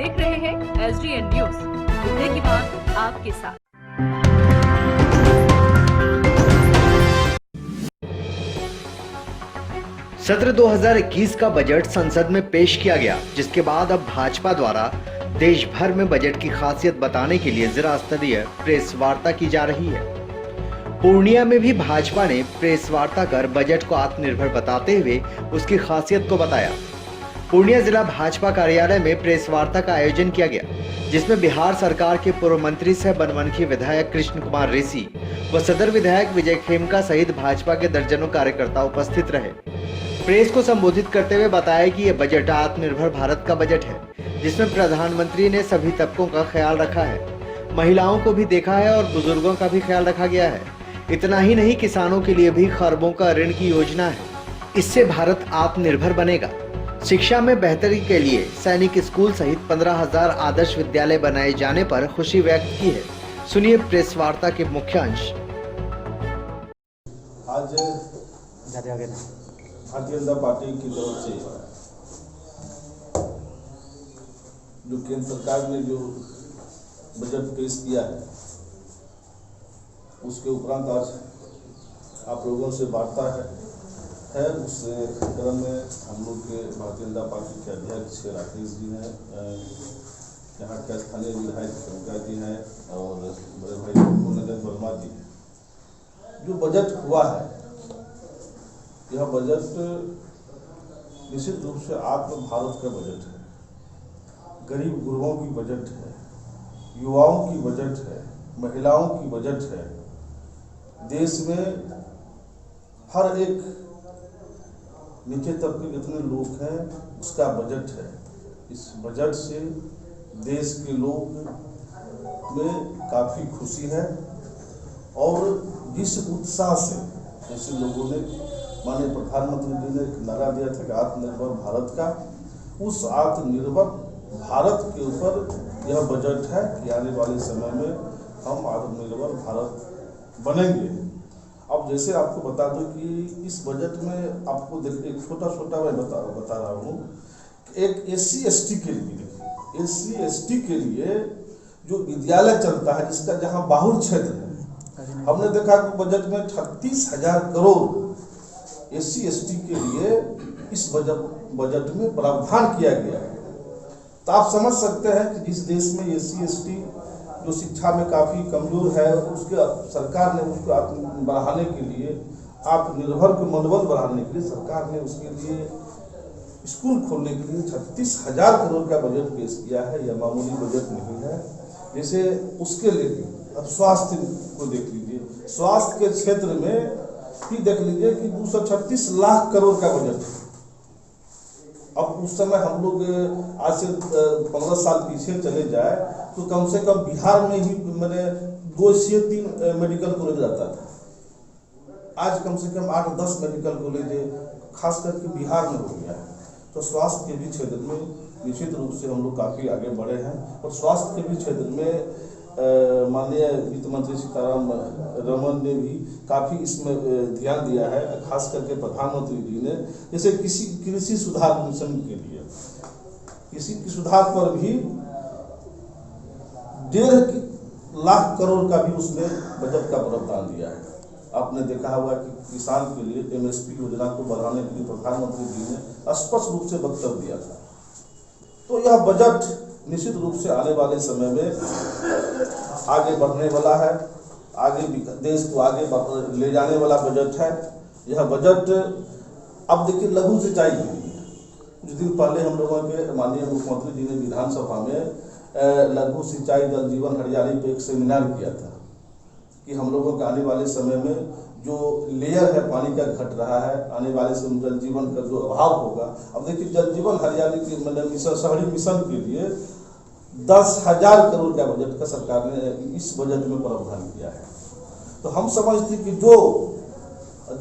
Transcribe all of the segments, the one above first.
देख रहे हैं SDN न्यूज, मुद्दे की बात आपके साथ। सत्र 2021 का बजट संसद में पेश किया गया, जिसके बाद अब भाजपा द्वारा देश भर में बजट की खासियत बताने के लिए जिला स्तरीय प्रेस वार्ता की जा रही है। पूर्णिया में भी भाजपा ने प्रेस वार्ता कर बजट को आत्मनिर्भर बताते हुए उसकी खासियत को बताया। पूर्णिया जिला भाजपा कार्यालय में प्रेस वार्ता का आयोजन किया गया, जिसमें बिहार सरकार के पूर्व मंत्री सह बनमनखी विधायक कृष्ण कुमार ऋषि व सदर विधायक विजय खेमका सहित भाजपा के दर्जनों कार्यकर्ता उपस्थित रहे। प्रेस को संबोधित करते हुए बताया कि यह बजट आत्मनिर्भर भारत का बजट है, जिसमें प्रधानमंत्री ने सभी तबकों का ख्याल रखा है, महिलाओं को भी देखा है और बुजुर्गों का भी ख्याल रखा गया है। इतना ही नहीं, किसानों के लिए भी खरबों का ऋण की योजना है। इससे भारत आत्मनिर्भर बनेगा। शिक्षा में बेहतरी के लिए सैनिक स्कूल सहित 15,000 आदर्श विद्यालय बनाए जाने पर खुशी व्यक्त की है। सुनिए प्रेस वार्ता के मुख्य अंश। आज भारतीय जनता पार्टी की तरफ से जो केंद्र सरकार ने जो बजट पेश किया है, उसके उपरांत आज आप लोगों से वार्ता है उस क्रम में हम लोग के भारतीय जनता पार्टी के अध्यक्ष राकेश जी हैं, यहाँ के स्थानीय विधायक खेमका जी हैं और बड़े भाई पूर्णचंद्र वर्मा जी हैं। जो बजट हुआ है, यह बजट निश्चित रूप से आत्म भारत का बजट है, गरीब गुरुओं की बजट है, युवाओं की बजट है, महिलाओं की बजट है। देश में हर एक नीचे तबके के जितने लोग हैं उसका बजट है। इस बजट से देश के लोग में काफ़ी खुशी है और जिस उत्साह से जैसे लोगों ने माननीय प्रधानमंत्री जी ने एक नारा दिया था कि आत्मनिर्भर भारत का, उस आत्मनिर्भर भारत के ऊपर यह बजट है कि आने वाले समय में हम आत्मनिर्भर भारत बनेंगे। अब जैसे आपको बता दूं कि इस बजट में आपको देखिए एक छोटा मैं बता रहा हूँ, एक SC/ST के लिए जो विद्यालय चलता है, जिसका जहाँ बाहुल क्षेत्र है, हमने देखा कि बजट में 36,000 करोड़ SC/ST के लिए इस बजट में प्रावधान किया गया है। तो आप समझ सकते हैं कि जिस देश में SC/ST जो शिक्षा में काफ़ी कमजोर है, उसके सरकार ने उसको बढ़ाने के लिए, आत्मनिर्भर के मनोबल बढ़ाने के लिए सरकार ने उसके लिए स्कूल खोलने के लिए 36,000 करोड़ का बजट पेश किया है। यह मामूली बजट नहीं है। जैसे उसके लिए अब स्वास्थ्य को देख लीजिए, स्वास्थ्य के क्षेत्र में भी देख लीजिए कि 236 लाख करोड़ का बजट है। अब उस समय हम लोग आज से 15 साल पीछे चले जाए तो कम से कम बिहार में ही मैंने 2 से 3 मेडिकल कॉलेज रहता था। आज कम से कम 8-10 मेडिकल कॉलेज खास करके बिहार में हो गया है। तो स्वास्थ्य के भी क्षेत्र में निश्चित रूप से हम लोग काफ़ी आगे बढ़े हैं और स्वास्थ्य के भी क्षेत्र में माननीय वित्त मंत्री सीताराम रमन ने भी काफ़ी इसमें ध्यान दिया है, खास करके प्रधानमंत्री जी ने। जैसे कृषि सुधार मिशन के लिए कृषि के सुधार पर भी 1.5 लाख करोड़ का भी उसने बजट का प्रावधान दिया है। आपने देखा होगा कि किसान के लिए MSP योजना को बढ़ाने के लिए प्रधानमंत्री जी ने स्पष्ट रूप से वक्तव्य दिया था। तो यह बजट निश्चित रूप से आने वाले समय में आगे बढ़ने वाला है, आगे देश को आगे ले जाने वाला बजट है। यह बजट अब देखिए लघु सिंचाई के लिए, कुछ दिन पहले हम लोगों के माननीय मुख्यमंत्री जी ने विधानसभा में लघु सिंचाई जल जीवन हरियाली पे एक सेमिनार किया था कि हम लोगों के आने वाले समय में जो लेयर है पानी का घट रहा है, आने वाले समय जल जीवन का जो अभाव होगा। अब देखिए जल जीवन हरियाली के मतलब मिशन, शहरी मिशन के लिए 10,000 करोड़ का बजट का सरकार ने इस बजट में प्रावधान किया है। तो हम समझते कि जो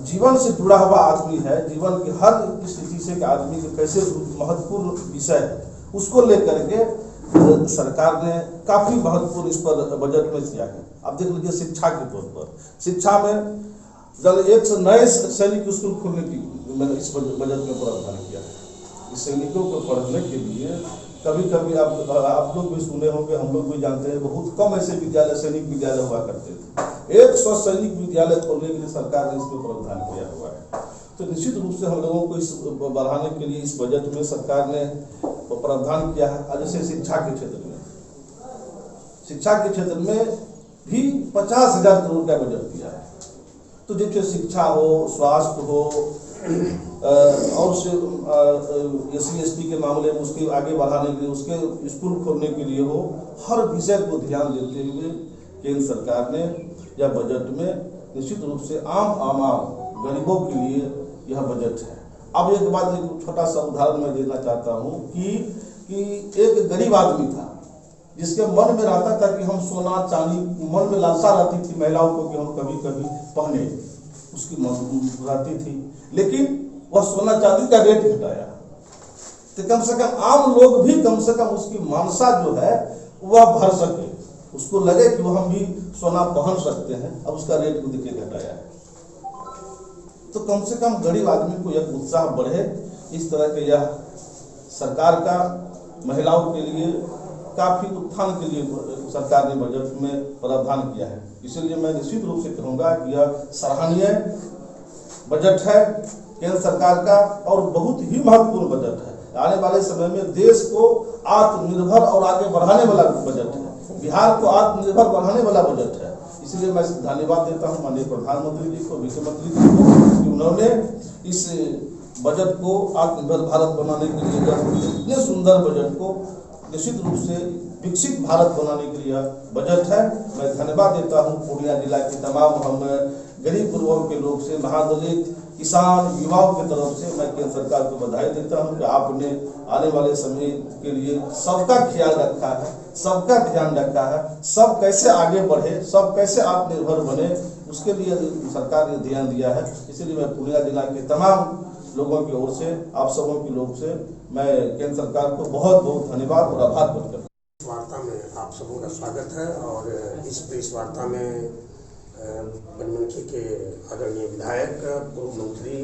जीवन से जुड़ा हुआ आदमी है, जीवन की हर स्थिति से आदमी के कैसे महत्वपूर्ण विषय है, उसको लेकर के सरकार ने काफी महत्वपूर्ण इस पर बजट में किया है। अब देख लीजिए शिक्षा के तौर पर, शिक्षा में जल 100 नए सैनिक स्कूल खोलने की मैंने इस बजट में प्रावधान किया है। इस सैनिकों को पढ़ने के लिए कभी कभी आप लोग भी सुने होंगे, हम लोग भी जानते हैं, बहुत कम ऐसे विद्यालय, सैनिक विद्यालय हुआ करते थे। 100 सैनिक विद्यालय खोलने के लिए सरकार ने इसमें प्रावधान किया हुआ है। तो निश्चित रूप से हम लोगों को इस बढ़ाने के लिए इस बजट में सरकार ने प्रावधान किया है। जैसे शिक्षा के क्षेत्र में भी 50,000 करोड़ का बजट दिया है। तो जैसे शिक्षा हो, स्वास्थ्य हो, और SC ST के मामले में उसके आगे बढ़ाने के लिए, उसके स्कूल खोलने के लिए हो, हर विषय को ध्यान देते हुए केंद्र सरकार ने यह बजट में निश्चित रूप से आम गरीबों के लिए यह बजट है। अब एक बात, एक छोटा सा उदाहरण मैं देना चाहता हूँ कि एक गरीब आदमी था जिसके मन में रहता था कि हम सोना चांदी, मन में लालसा रहती थी महिलाओं को कि हम कभी कभी पहने, उसकी मन रहती थी, लेकिन वह सोना चांदी का रेट घटाया। तो कम से कम आम लोग भी कम से कम उसकी मानसा जो है वह भर सके, उसको लगे कि वह हम भी सोना पहन सकते हैं। अब उसका रेट को देखिए घटाया है। तो कम से कम गरीब आदमी को एक उत्साह बढ़े, इस तरह के यह सरकार का महिलाओं के लिए काफी उत्थान के लिए सरकार ने बजट में प्रावधान किया है। इसलिए मैं निश्चित रूप से कहूंगा कि यह सराहनीय बजट है केंद्र सरकार का और बहुत ही महत्वपूर्ण बजट है। आने वाले समय में देश को आत्मनिर्भर और आगे बढ़ाने वाला बजट है, बिहार को आत्मनिर्भर बढ़ाने वाला बजट है। इसलिए मैं धन्यवाद देता हूं माननीय प्रधानमंत्री जी को, वित्तमंत्री जी को, कि उन्होंने इस बजट को आत्मनिर्भर भारत बनाने के लिए इतने सुंदर बजट को निश्चित रूप से विकसित भारत बनाने के लिए बजट है। मैं धन्यवाद देता हूं पूर्णिया जिला के तमाम हम गरीब वर्ग के लोग से, महादलित, किसान, युवाओं की तरफ से मैं केंद्र सरकार को बधाई देता हूं कि आपने आने वाले समय के लिए सबका ख्याल रखा है, सबका ध्यान रखा है, सब कैसे आगे बढ़े, सब कैसे आत्मनिर्भर बने, उसके लिए सरकार ने ध्यान दिया है। इसलिए मैं पूर्णिया जिला के तमाम लोगों की ओर से, आप सबों की लोग से मैं केंद्र सरकार को बहुत बहुत धन्यवाद और आभार व्यक्त करता हूं। वार्ता में आप सबों का स्वागत है और इस प्रेस वार्ता में बनमनखी के आदरणीय विधायक, पूर्व मंत्री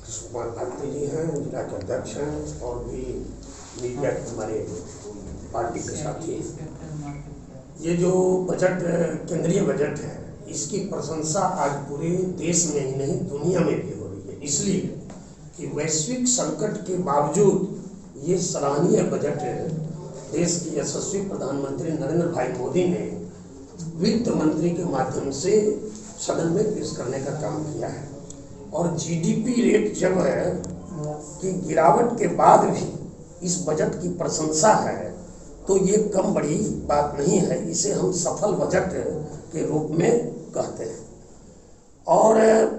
कृष्ण कुमार भारती जी हैं, जिला के अध्यक्ष हैं, और भी मीडिया के हमारे पार्टी के साथी। ये जो बजट, केंद्रीय बजट है, इसकी प्रशंसा आज पूरे देश में ही नहीं दुनिया में भी हो रही है। इसलिए कि वैश्विक संकट के बावजूद ये सराहनीय बजट देश के यशस्वी प्रधानमंत्री नरेंद्र भाई मोदी ने वित्त मंत्री के माध्यम से सदन में पेश करने का काम किया है। और GDP रेट जब है कि गिरावट के बाद भी इस बजट की प्रशंसा है, तो ये कम बड़ी बात नहीं है। इसे हम सफल बजट के रूप में कहते हैं और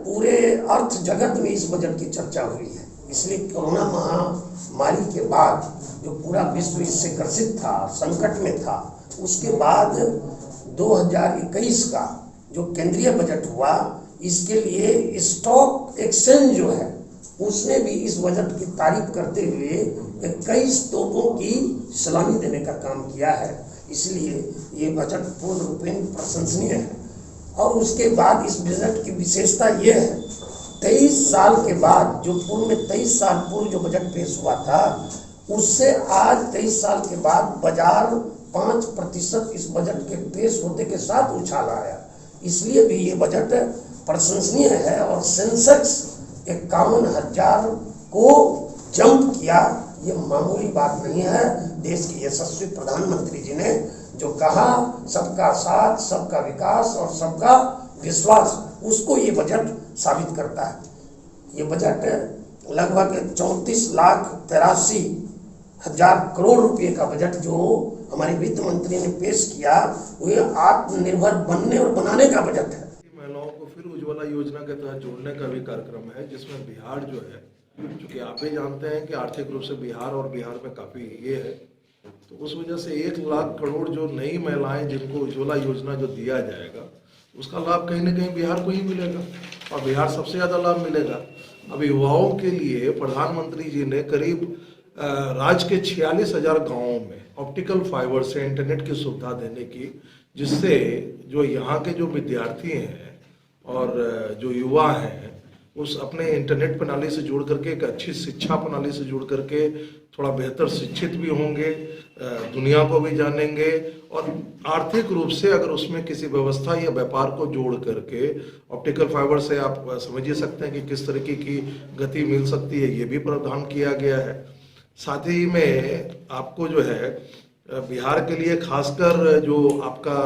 पूरे अर्थ जगत में इस बजट की चर्चा हुई है। इसलिए कोरोना महामारी के बाद जो पूरा विश्व इससे ग्रसित था, संकट में था, उसके बाद 2021 का जो केंद्रीय बजट हुआ, इसके लिए स्टॉक एक्सचेंज जो है उसने भी इस बजट की तारीफ करते हुए 21 तोपों की सलामी देने का काम किया है। इसलिए ये बजट पूर्ण रूपेण प्रशंसनीय है। और उसके बाद इस बजट की विशेषता ये है, 23 साल के बाद, जो पूर्व में 23 साल पूर्व जो बजट पेश हुआ था, उससे आज 23 साल के बाद बाजार 5% इस बजट के पेश होने के साथ उछाल आया। इसलिए भी ये बजट प्रशंसनीय है। और सेंसेक्स 51,000 को जंप किया, ये मामूली बात नहीं है। देश के यशस्वी प्रधानमंत्री जी ने जो कहा, सबका साथ, सबका विकास और सबका विश्वास, उसको ये बजट साबित करता है। ये बजट लगभग 34,83,000 करोड़ रुपए का बजट जो हमारे वित्त मंत्री ने पेश किया, वो आत्मनिर्भर बनने और बनाने का बजट है। महिलाओं को फिर उज्ज्वला योजना के तहत जोड़ने का भी कार्यक्रम है, जिसमें बिहार जो है, क्योंकि आप भी जानते हैं कि आर्थिक रूप से बिहार और बिहार में काफ़ी ये है, तो उस वजह से 1 लाख करोड़ जो नई महिलाएं जिनको उज्ज्वला योजना जो दिया जाएगा, उसका लाभ कहीं ना कहीं बिहार को ही मिलेगा और बिहार सबसे ज़्यादा लाभ मिलेगा। अब युवाओं के लिए प्रधानमंत्री जी ने करीब राज्य के 46,000 गाँवों में ऑप्टिकल फाइबर से इंटरनेट की सुविधा देने की, जिससे जो यहाँ के जो विद्यार्थी हैं और जो युवा हैं उस अपने इंटरनेट प्रणाली से जुड़ करके एक अच्छी शिक्षा प्रणाली से जुड़ करके थोड़ा बेहतर शिक्षित भी होंगे, दुनिया को भी जानेंगे और आर्थिक रूप से अगर उसमें किसी व्यवस्था या व्यापार को जोड़ करके ऑप्टिकल फाइबर से आप समझ ही सकते हैं कि किस तरीके की गति मिल सकती है, ये भी प्रावधान किया गया है। साथ ही में आपको जो है बिहार के लिए खासकर जो आपका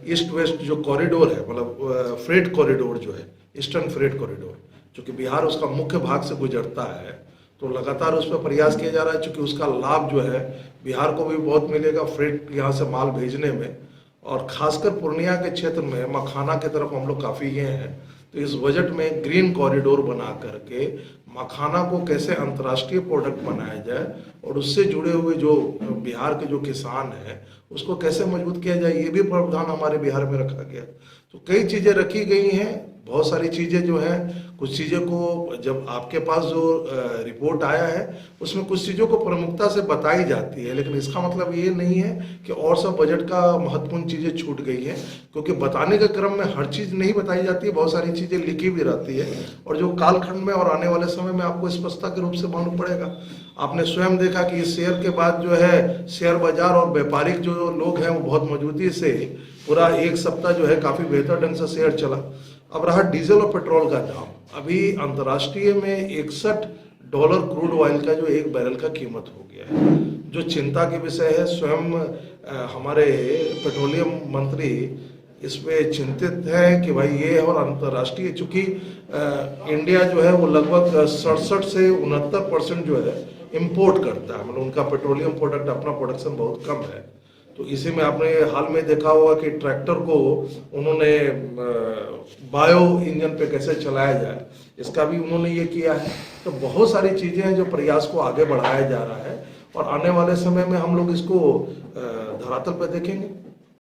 ईस्ट वेस्ट जो कॉरिडोर है, मतलब फ्रेट कॉरिडोर जो है, ईस्टर्न फ्रेट कॉरिडोर, चूँकि बिहार उसका मुख्य भाग से गुजरता है तो लगातार उस पर प्रयास किया जा रहा है, चूँकि उसका लाभ जो है बिहार को भी बहुत मिलेगा फ्रेट यहाँ से माल भेजने में। और खासकर पूर्णिया के क्षेत्र में मखाना की तरफ हम लोग काफ़ी ये हैं, तो इस बजट में ग्रीन कॉरिडोर बना करके मखाना को कैसे अंतर्राष्ट्रीय प्रोडक्ट बनाया जाए और उससे जुड़े हुए जो बिहार के जो किसान हैं उसको कैसे मजबूत किया जाए, ये भी प्रावधान हमारे बिहार में रखा गया। तो कई चीज़ें रखी गई हैं, बहुत सारी चीज़ें जो हैं, कुछ चीज़ों को जब आपके पास जो रिपोर्ट आया है उसमें कुछ चीज़ों को प्रमुखता से बताई जाती है, लेकिन इसका मतलब ये नहीं है कि और सब बजट का महत्वपूर्ण चीज़ें छूट गई हैं, क्योंकि बताने के क्रम में हर चीज़ नहीं बताई जाती है, बहुत सारी चीज़ें लिखी भी रहती है और जो कालखंड में और आने वाले समय में आपको स्पष्टता के रूप से मालूम पड़ेगा। आपने स्वयं देखा कि इस शेयर के बाद जो है शेयर बाजार और व्यापारिक जो लोग हैं वो बहुत मजबूती से पूरा एक सप्ताह जो है काफ़ी बेहतर ढंग से शेयर चला। अब रहा डीजल और पेट्रोल का दाम, अभी अंतर्राष्ट्रीय में $61 क्रूड ऑयल का जो एक बैरल का कीमत हो गया है, जो चिंता के विषय है। स्वयं हमारे पेट्रोलियम मंत्री इस पे चिंतित है कि भाई ये और अंतर्राष्ट्रीय, चूँकि इंडिया जो है वो लगभग 67 से 69% जो है इंपोर्ट करता है, मतलब उनका पेट्रोलियम प्रोडक्ट अपना प्रोडक्शन बहुत कम है। तो इसी में आपने हाल में देखा होगा कि ट्रैक्टर को उन्होंने बायो इंजन पे कैसे चलाया जाए, इसका भी उन्होंने ये किया है। तो बहुत सारी चीज़ें हैं जो प्रयास को आगे बढ़ाया जा रहा है और आने वाले समय में हम लोग इसको धरातल पर देखेंगे।